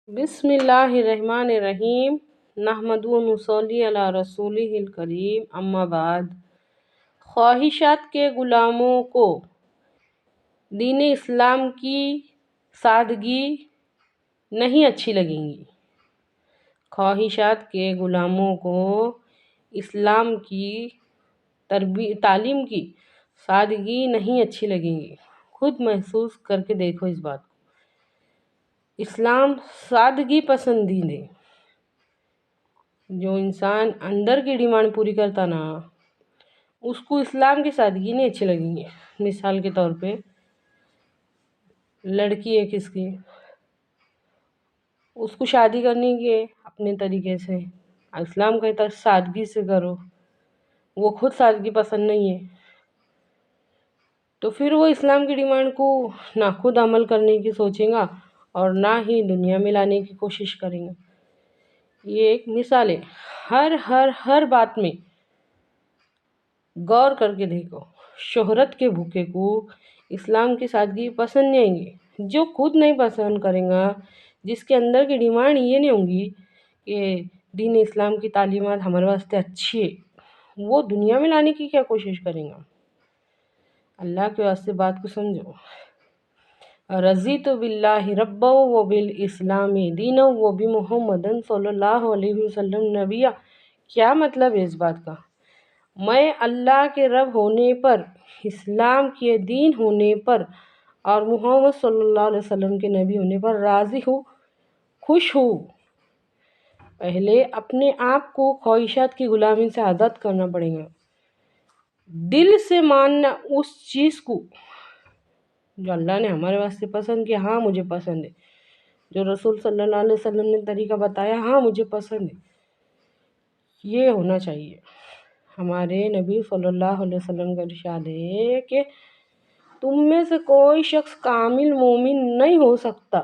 بسم اللہ الرحمن الرحیم نحمدہ و نصلی علی رسولہ الکریم اما بعد۔ خواہشات کے غلاموں کو دین اسلام کی سادگی نہیں اچھی لگیں گی۔ خواہشات کے غلاموں کو اسلام کی تعلیم کی سادگی نہیں اچھی لگیں گی۔ خود محسوس کر کے دیکھو اس بات کو۔ اسلام سادگی پسندی ہے۔ جو انسان اندر کی ڈیمانڈ پوری کرتا نا، اس کو اسلام کی سادگی نہیں اچھی لگیں گی۔ مثال کے طور پہ لڑکی ہے کس کی، اس کو شادی کرنی ہے اپنے طریقے سے، اسلام کہتا ہے سادگی سے کرو، وہ خود سادگی پسند نہیں ہے، تو پھر وہ اسلام کی ڈیمانڈ کو نہ خود عمل کرنے کی سوچیں گا اور نہ ہی دنیا میں لانے کی کوشش کریں گا۔ یہ ایک مثال ہے۔ ہر بات میں غور کر کے دیکھو۔ شہرت کے بھوکے کو اسلام کی سادگی پسند نہیں آئیں گی۔ جو خود نہیں پسند کریں گا، جس کے اندر کی ڈیمانڈ یہ نہیں ہوں گی کہ دین اسلام کی تعلیمات ہمارے واسطے اچھی ہے، وہ دنیا میں لانے کی کیا کوشش کریں گا۔ اللہ کے واسطے بات کو سمجھو۔ رضیت باللہ ربا و بالاسلام دینا و بمحمد صلی اللہ علیہ وسلم نبیہ۔ کیا مطلب ہے اس بات کا؟ میں اللہ کے رب ہونے پر، اسلام کے دین ہونے پر اور محمد صلی اللہ علیہ وسلم کے نبی ہونے پر راضی ہوں، خوش ہوں۔ پہلے اپنے آپ کو خواہشات کی غلامی سے آزاد کرنا پڑے گا۔ دل سے ماننا اس چیز کو جو اللہ نے ہمارے واسطے پسند کیا، ہاں مجھے پسند ہے۔ جو رسول صلی اللہ علیہ وسلم نے طریقہ بتایا، ہاں مجھے پسند ہے، یہ ہونا چاہیے۔ ہمارے نبی صلی اللہ علیہ وسلم کا ارشاد ہے کہ تم میں سے کوئی شخص کامل مومن نہیں ہو سکتا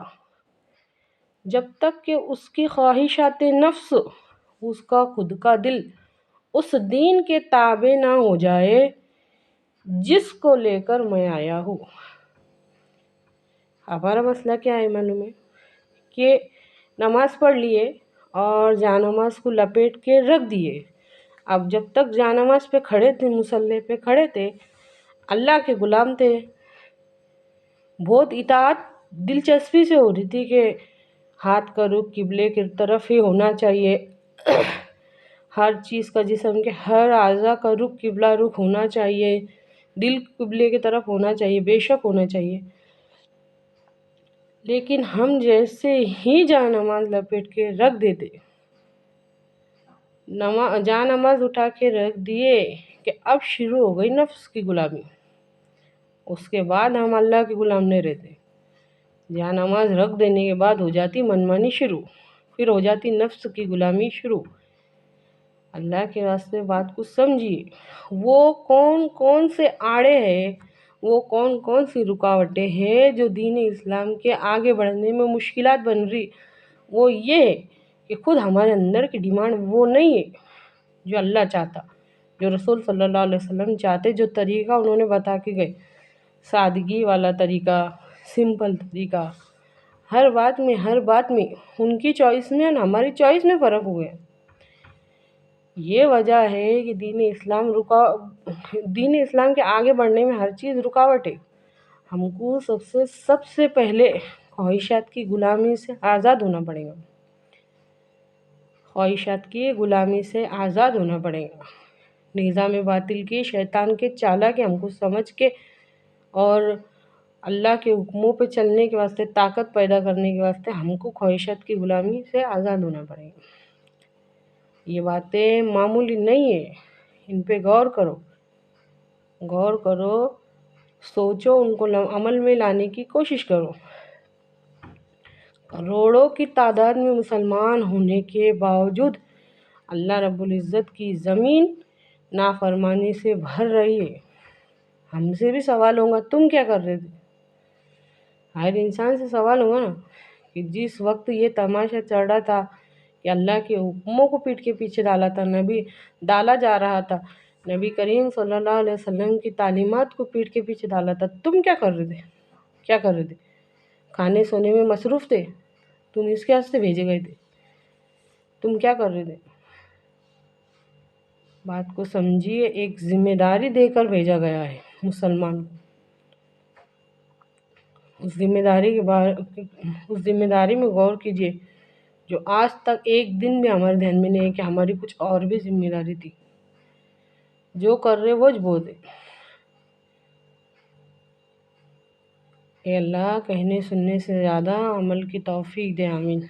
جب تک کہ اس کی خواہشات نفس، اس کا خود کا دل اس دین کے تابع نہ ہو جائے جس کو لے کر میں آیا ہوں۔ ہمارا مسئلہ کیا ہے معلوم ہے کہ نماز پڑھ لیے اور جا نماز کو لپیٹ کے رکھ دیے۔ اب جب تک جا نماز پہ کھڑے تھے، مصلی پہ کھڑے تھے، اللہ کے غلام تھے، بہت اطاعت دلچسپی سے ہو رہی تھی کہ ہاتھ کا رخ قبلے کی طرف ہی ہونا چاہیے، ہر چیز کا جسم کے ہر اعضاء کا رخ قبلہ رخ ہونا چاہیے، دل قبلے کی طرف ہونا چاہیے، بے شک ہونا چاہیے۔ لیکن ہم جیسے ہی جا نماز لپیٹ کے رکھ دیتے، جا نماز اٹھا کے رکھ دیے کہ اب شروع ہو گئی نفس کی غلامی۔ اس کے بعد ہم اللہ کے غلام نہیں رہتے۔ جا نماز رکھ دینے کے بعد ہو جاتی منمانی شروع، پھر ہو جاتی نفس کی غلامی شروع۔ اللہ کے واسطے بات کو سمجھیے۔ وہ کون سے آڑے ہیں، وہ کون سی رکاوٹیں ہیں جو دین اسلام کے آگے بڑھنے میں مشکلات بن رہی، وہ یہ ہے کہ خود ہمارے اندر کی ڈیمانڈ وہ نہیں ہے جو اللہ چاہتا، جو رسول صلی اللہ علیہ وسلم چاہتے، جو طریقہ انہوں نے بتا کے گئے، سادگی والا طریقہ، سمپل طریقہ۔ ہر بات میں ان کی چوائس میں اور ہماری چوائس میں فرق ہو گیا۔ یہ وجہ ہے کہ دین اسلام کے آگے بڑھنے میں ہر چیز رکاوٹ ہے۔ ہم کو سب سے پہلے خواہشات کی غلامی سے آزاد ہونا پڑے گا۔ خواہشات کی غلامی سے آزاد ہونا پڑے گا۔ نظام باطل کے، شیطان کے چالہ کے ہم کو سمجھ کے اور اللہ کے حکموں پہ چلنے کے واسطے، طاقت پیدا کرنے کے واسطے ہم کو خواہشات کی غلامی سے آزاد ہونا پڑے گا۔ یہ باتیں معمولی نہیں ہیں، ان پہ غور کرو، سوچو، ان کو عمل میں لانے کی کوشش کرو۔ کروڑوں کی تعداد میں مسلمان ہونے کے باوجود اللہ رب العزت کی زمین نافرمانی سے بھر رہی ہے۔ ہم سے بھی سوال ہوگا، تم کیا کر رہے تھے؟ ہر انسان سے سوال ہوگا نا کہ جس وقت یہ تماشا چل رہا تھا کہ اللہ کے حکموں کو پیٹ کے پیچھے ڈالا جا رہا تھا، نبی کریم صلی اللہ علیہ وسلم کی تعلیمات کو پیٹ کے پیچھے ڈالا تھا، تم کیا کر رہے تھے؟ کھانے سونے میں مصروف تھے، تم اس کے واسطے بھیجے گئے تھے، تم کیا کر رہے تھے؟ بات کو سمجھیے، ایک ذمہ داری دے کر بھیجا گیا ہے مسلمان کو۔ اس ذمہ داری میں غور کیجیے جو آج تک ایک دن بھی ہمارے دھیان میں نہیں ہے کہ ہماری کچھ اور بھی ذمہ داری تھی۔ جو کر رہے وہ بہت ہے۔ اے اللہ، کہنے سننے سے زیادہ عمل کی توفیق دے، آمین۔